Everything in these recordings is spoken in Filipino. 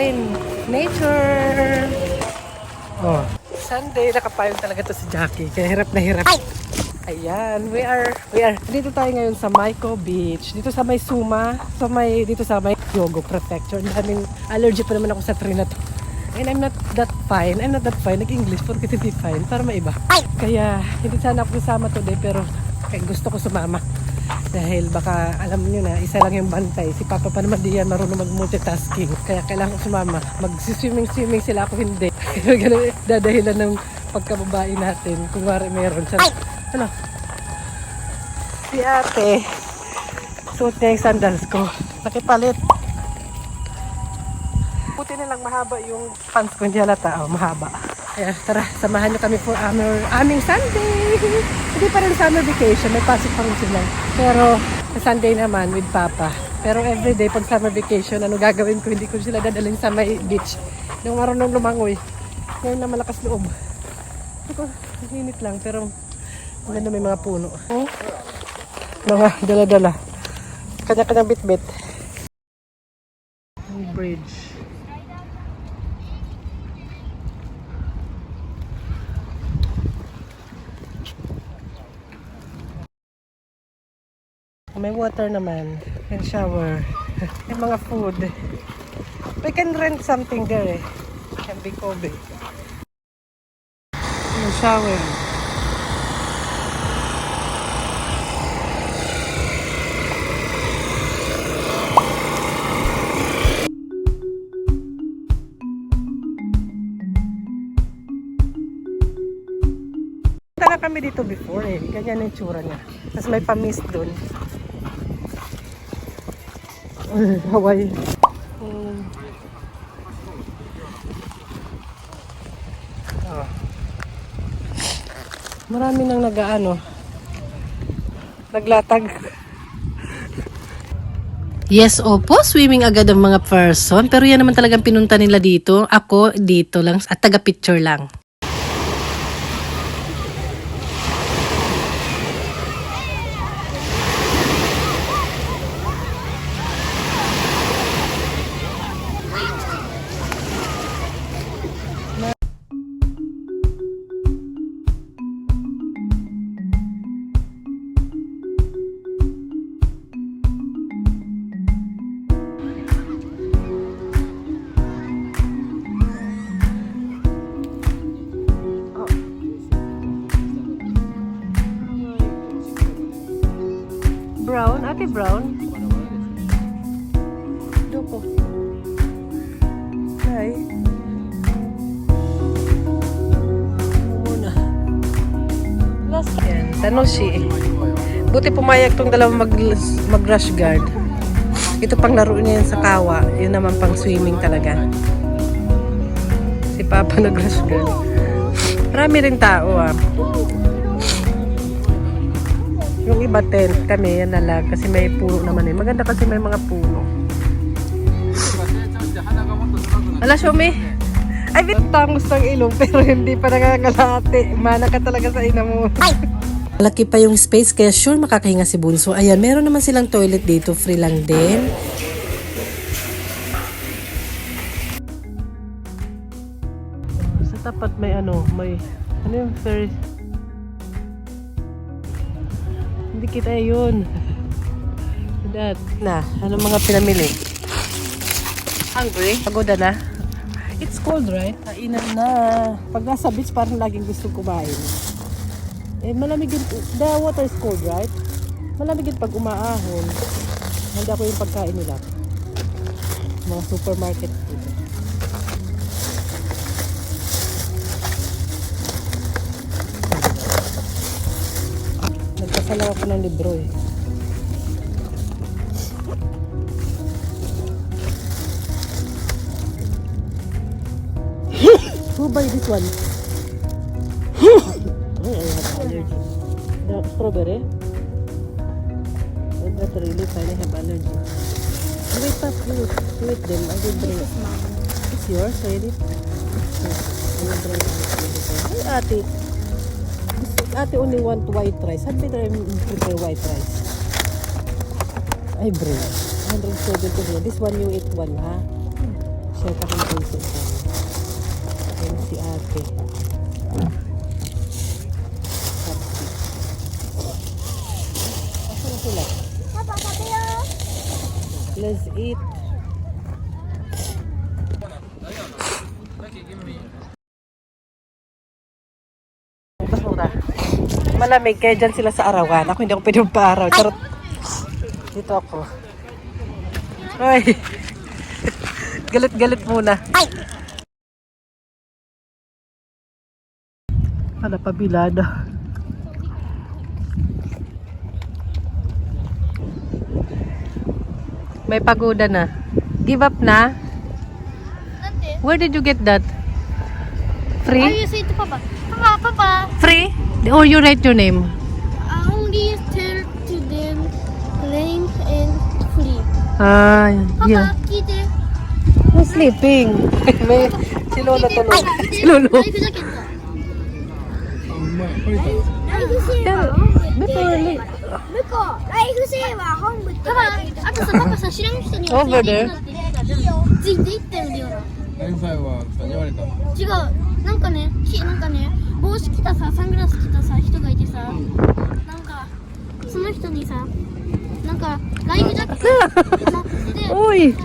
natin. Nature! Oh. Sunday, nakapayong talaga to si Jackie. Kaya hirap na hirap. Ayan, we are, dito tayo ngayon sa Maiko Beach. Dito sa may Suma, dito sa may Yogo Prefecture. Ang daming allergy pa naman ako sa tree na to. And I'm not that fine. Nag-English for hindi fine. Para maiba. Kaya, hindi sana ako kasama today, pero gusto ko sumama. Dahil baka, alam niyo na, isa lang yung bantay. Si Papa pa naman di yan marunong mag-multitasking. Kaya kailangan ko sumama. Mag-swimming sila, ako hindi. Ganun, dadahilan ng pagkababae natin. Kung meron siya. Ano? Si ate, suot niya yung sandals ko. Nakipalit. Buti nilang mahaba yung pants ko, hindi halata. Oh, mahaba. Kaya tara, samahan niyo kami for aming Sunday. Hindi pa rin summer vacation, may pasok pa rin sila. Pero sa Sunday naman with Papa. Pero everyday pag summer vacation, ano gagawin ko? Hindi ko sila dadalhin sa may beach. Nung marunong lumangoy. Ngayon na malakas loob. Ako, init lang, pero maganda may mga puno. Mga dala-dala. Kanya-kanyang bit-bit. Bridge. May water naman. And shower. May mga food. We can rent something there eh. Can be Kobe. May shower. Na kami dito before eh. Ganyan yung tsura niya. Tapos may pa-mist doon. Hawaii. Oh. Marami nang naglatag. Yes, opo. Swimming agad ang mga person. Pero yan naman talagang pinunta nila dito. Ako, dito lang. At taga-picture lang. Brown? Ate Brown? Doko. Hi. Muna. Last yan. Tanoshi. Buti pumayag tong dalawang mag-rush guard. Ito pang laro niya yan sa kawa. Yun naman pang swimming talaga. Si Papa nag-rush guard. Marami rin tao ah. Yung iba tent kami, yan na lang. Kasi may puno naman eh. Maganda kasi may mga puno. Ala, Shomi. Ay, bitang gustong ilong pero hindi pa nangangalate. Mana ka talaga sa ina mo. Malaki pa yung space kaya sure makakahinga si Bunso. Ayan, meron naman silang toilet dito. Free lang din. Sa tapat may ano yung ferry. Hindi kita yun. Dad. Na, anong mga pinamili? Hungry? Pagoda na? It's cold, right? Kainan na. Pag nasa beach, parang laging gusto kumain. Eh, malamig yun. The water is cold, right? Malamig yun pag umaahon. Handa ko yung pagkain nila. Mga supermarket food. Nagpasalaw ako ng libro eh. Who buy this one? I have allergy. The strawberry? Not really fine, I have allergy. Wait up, wait them. I will bring it. It's yours, already? I will bring it. Ay, ate. Ate only want white rice. How did I prepare white rice? I bring 170 here. This one you eat one, ha? Set ako ng puso ko. Ayan si ate. Asa na sila? Let's eat. Basura. Malamig kaya dyan sila sa arawan. Ako hindi ako pwede magpa-araw. Charot. Dito ako. Ay. Galit-galit muna. Ay. Hala, pabilado. May pagoda na. Give up na? Where did you get that? Free? I you say to Papa. Papa. Free? Or you write your name? I only tell to them name and free. Ah, Papa, yeah. kite. I'm sleeping. May, si Lola tulog. Si Lolo. Life jacket. Before late. 向こうライフセーバー本部って書いてある。あとさ、パパさ、知らん人に Over there. ついていってるよな。連載は言われた。違う。なんかね、帽子着たさ、サングラス着たさ、人がいてさ、なんか、その人にさ、なんか、ライフジャケット持ってて、 Uy,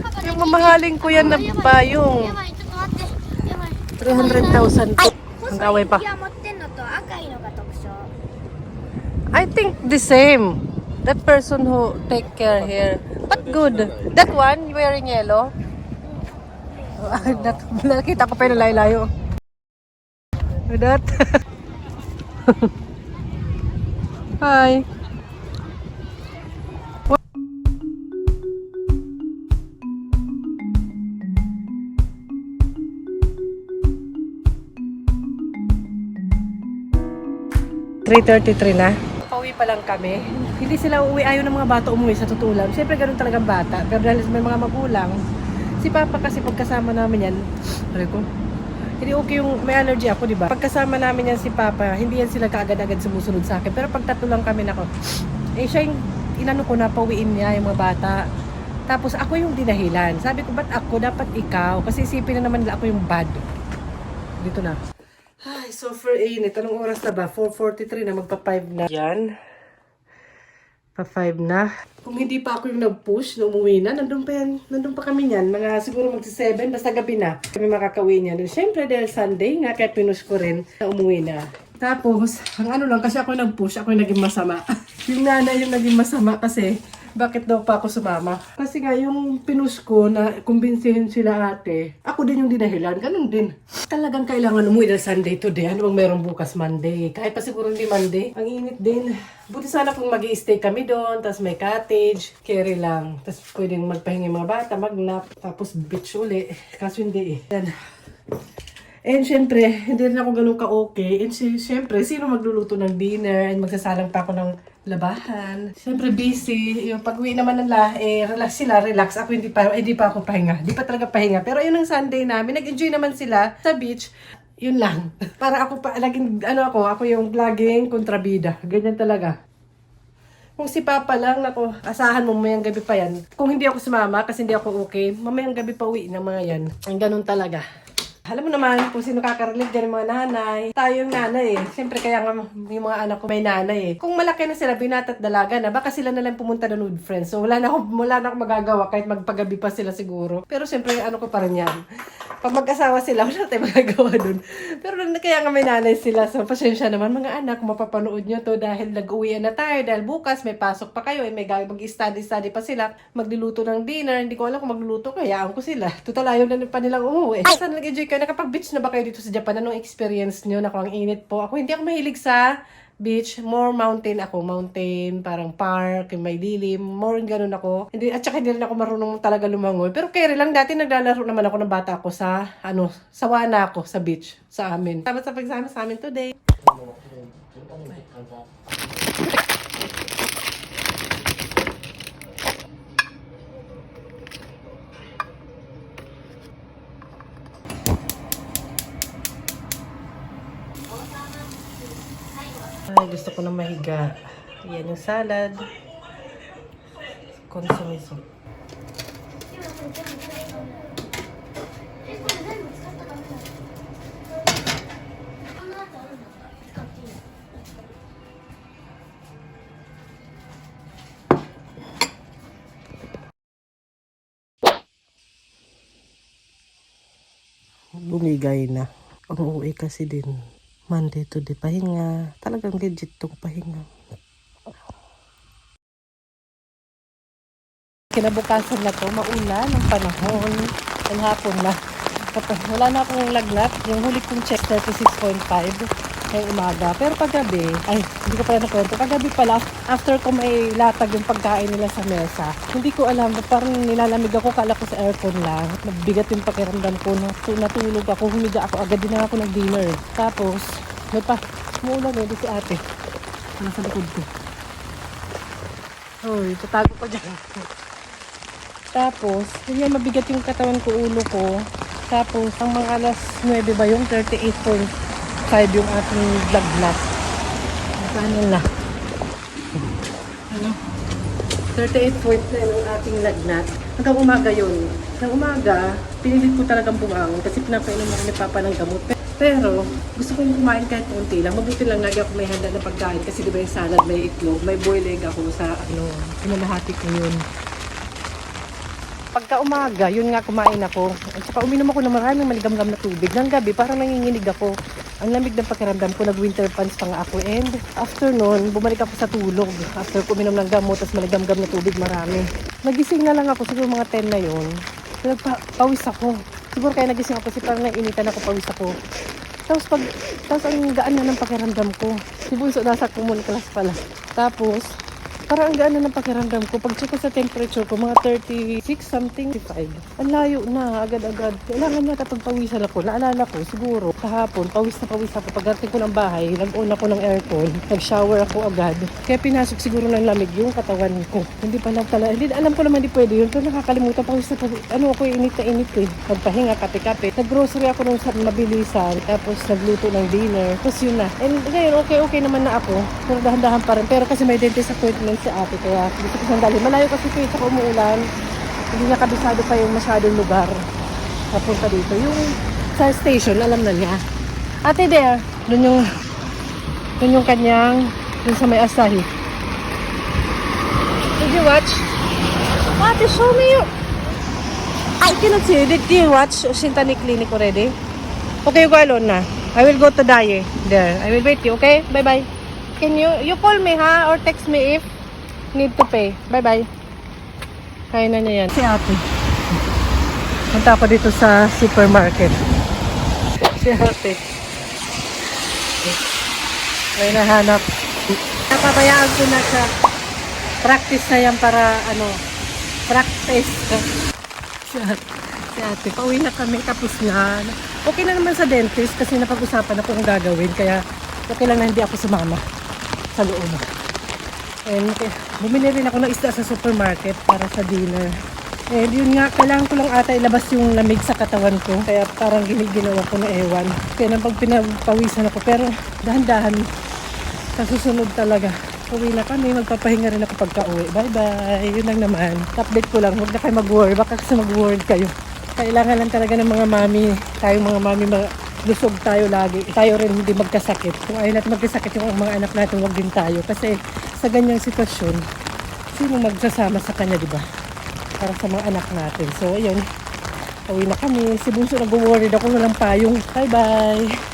パパ yung mamahaling ko yan na や payong. ばい、ちょっと待って。やばい。 300,000 po. Ang kaway pa. 持ってんのと赤いのが特徴。 I think the same. That person who take care here. But good. That one, wearing yellow. Nakita ko pa yung layo-layo. That. Hi. $3:33 na. Pauwi pa lang kami. Hindi sila uuwi. Ayaw ng mga bata umuwi sa totoo lang. Siyempre ganun talagang bata. Pero dahil may mga magulang, si Papa kasi pagkasama namin yan, hindi okay yung may allergy ako, di ba? Pagkasama namin yan si Papa, hindi yan sila kaagad-agad sumusunod sa akin. Pero pag tatlo lang kami nako, siya yung inano ko na pauwiin niya yung mga bata. Tapos ako yung dinahilan. Sabi ko, ba't ako? Dapat ikaw. Kasi isipin na naman nila ako yung bad. Dito na. Ay, super init. Anong oras na ba? 4:43 na, magpa-5 na. Yan. Pa-5 na. Kung hindi pa ako yung nag-push na umuwi na, nandun pa kami niyan. Mga siguro magsi-7, basta gabi na. Kami makakauwi niyan. Siyempre, dahil Sunday nga, kaya pinush ko rin na umuwi na. Tapos, ang ano lang, kasi ako nag-push, ako yung naging masama. Yung nanay yung naging masama kasi, bakit daw pa ako sumama? Kasi nga, yung pinush ko na kumbinsihin sila ate, ako din yung dinahilan. Ganun din. Talagang kailangan umuwi dahil Sunday today. Ano bang meron bukas Monday? Kahit pa siguro hindi Monday. Ang init din. Buti sana kung mag-i-stay kami doon, tapos may cottage, carry lang. Tapos pwedeng magpahinga yung mga bata, mag-nap, tapos beach uli. Kaso hindi eh. Yan. And syempre, hindi rin ako ganun ka-okay. And syempre, sino magluluto ng dinner? And magsasalang pa ako ng labahan. Syempre, busy. Yung pag-uwi naman nila, relax sila, relax. Ako hindi pa ako pahinga. Hindi pa talaga pahinga. Pero yun ang Sunday namin. Nag-enjoy naman sila sa beach. Yun lang. Para ako pa, laging, ako yung laging kontrabida. Ganyan talaga. Kung si Papa lang, nako, asahan mo mamayang gabi pa yan. Kung hindi ako sumama, kasi hindi ako okay, mamayang gabi pa uwi ng mga yan. Ang ganun talaga. Alam mo naman kung sino kakarelate dyan, mga nanay. Tayo yung nanay eh. Siyempre kaya nga yung mga anak ko may nanay eh. Kung malaki na sila, binata at dalaga na, baka sila na lang pumunta doon with friends. So wala na ako magagawa kahit magpagabi pa sila siguro. Pero siyempre ano ko pa rin yan. Pag mag-asawa sila, wala tayong magagawa doon. Pero kaya nga may nanay sila. So pasensya naman mga anak, mapapanood nyo to dahil nag-uwian na tayo. Dahil bukas may pasok pa kayo. May mag-study pa sila. Magluluto ng dinner. Hindi ko alam kung magluluto. Kayaan ko sila. Total ayaw na pa nilang umuwi. Saan nag-enjoy kayo? Nakapag-beach na ba kayo dito sa Japan? Anong experience nyo? Naku, ang init po. Ako hindi ako mahilig sa beach. More mountain ako. Mountain, parang park, may lilim. More ganun ako. At saka hindi rin ako marunong talaga lumangoy. Pero kaya lang dati naglalaro naman ako ng bata ako sa, sawana ako sa beach sa amin. Salamat sa pagsama sa amin today. Ay, gusto ko na mahiga. Yan yung salad. Consomme soup. Bumigay na. Ang uuwi kasi din. Monday to the pahinga. Talagang legit tong pahinga. Kinabukasan na to, maulan ang panahon. Ang hapon na. Kapag wala na akong lagnat, yung huli kong check 36.5 ngayong umaga. Pero paggabi, ay, hindi ko pala nakwento. Paggabi pala, after ko may latag yung pagkain nila sa mesa, hindi ko alam, parang nilalamig ako, kala ko sa aircon lang. Nabigat yung pakiramdam ko. Natulog ako, humiga ako, agad din na ako nag-dinner. Tapos, umuulan eh, di si ate. Nasa likod ko. Uy, tatago ko dyan. Tapos, yun mabigat yung katawan ko, ulo ko. Tapos, ang mga alas 9 ba yung 38.5 yung ating lagnat. Ano na? Ano? 38.9 yung ating lagnat. Hanggang umaga yun. Hanggang umaga, pinilit ko talagang bumangon kasi pinapainom ako ni Papa ng gamot. Pero, gusto kong kumain kahit konti lang. Mabuti lang lagi ako may handa na pagkain kasi di ba yung salad, may itlog, may boiled egg ako sa pinamahati ko yun. Pagka umaga, yun nga kumain ako. At saka uminom ako ng maraming maligamgam na tubig. Ng gabi, parang nanginginig ako. Ang lamig ng pakiramdam ko, nag-winter pants pa nga ako. And after nun, bumalik ako sa tulog. After ko uminom ng gamot, tapos maligamgam na tubig marami. Nagising na lang ako, siguro mga 10 na yun. Pawis ako. Siguro kaya nagising ako kasi parang nainitan ako, pawis ako. Tapos ang gaan na ng pakiramdam ko. Si Bunso nasa common class pala. Tapos, parang ang gaan na ng pakiramdam ko. Pag check ko sa temperature ko, mga 36 something, 35. Ang layo na, agad-agad. Kailangan niya kapag pawisan ako. Naalala ko, siguro, kahapon, pawis na pawis ako. Pagdating ko ng bahay, nag-on ako ng aircon. Nag-shower ako agad. Kaya pinasok siguro ng lamig yung katawan ko. Hindi pa lang talaga. Hindi, alam ko naman di pwede yun. Pero nakakalimutan, pawis na pawis. Ano ako, init na init eh. Nagpahinga, kape-kape. Nag-grocery ako nung mabilisan. Tapos nagluto ng dinner. Tapos yun na. And ngayon, okay naman na ako. Pero dahan-dahan pa rin. Pero kasi may dentist appointment si ate, kaya gusto ko sandali. Malayo kasi ito, sa umuulan. Hindi niya kabisado pa yung masyadong lugar napunta dito. Yung sa station, alam na niya. Ate there, dun yung kanyang, dun sa may Asahi. Did you watch? Ate, show me you. I cannot see. Did you watch Shintani Clinic already? Okay, you go alone na. I will go to Daye there. I will wait you, okay? Bye-bye. Can you call me ha? Or text me if need to pay. Bye-bye. Kaya na niya yan. Si ate. Punta ako dito sa supermarket. Si ate. May nahanap. Napabayaan ko na siya. Practice na yan para practice. Si ate. Pauwi na kami. Tapos na. Okay na naman sa dentist kasi napag-usapan na kung gagawin. Kaya okay lang na hindi ako sumama sa loob. And bumili rin ako ng isda sa supermarket para sa dinner. And yun nga, kailangan ko lang ata ilabas yung lamig sa katawan ko. Kaya parang ginawa ko na ewan. Kaya nang pag pinapawisan ako. Pero dahan-dahan, sa susunod talaga. Uwi na kami, magpapahinga rin ako pagka uwi. Bye-bye! Yun lang naman. Update ko lang, huwag na kayo mag-worry. Baka kasi mag-worry kayo. Kailangan lang talaga ng mga mami, tayong mga mami, lusog tayo lagi. Tayo rin hindi magkasakit. Kung ayaw natin magkasakit yung mga anak natin, huwag din tayo. Kasi sa ganyang sitwasyon, sino magsasama sa kanya, di ba? Para sa mga anak natin. So, ayun. Uwi na kami. Si Bunso nag-worried ako, walang payong. Bye-bye!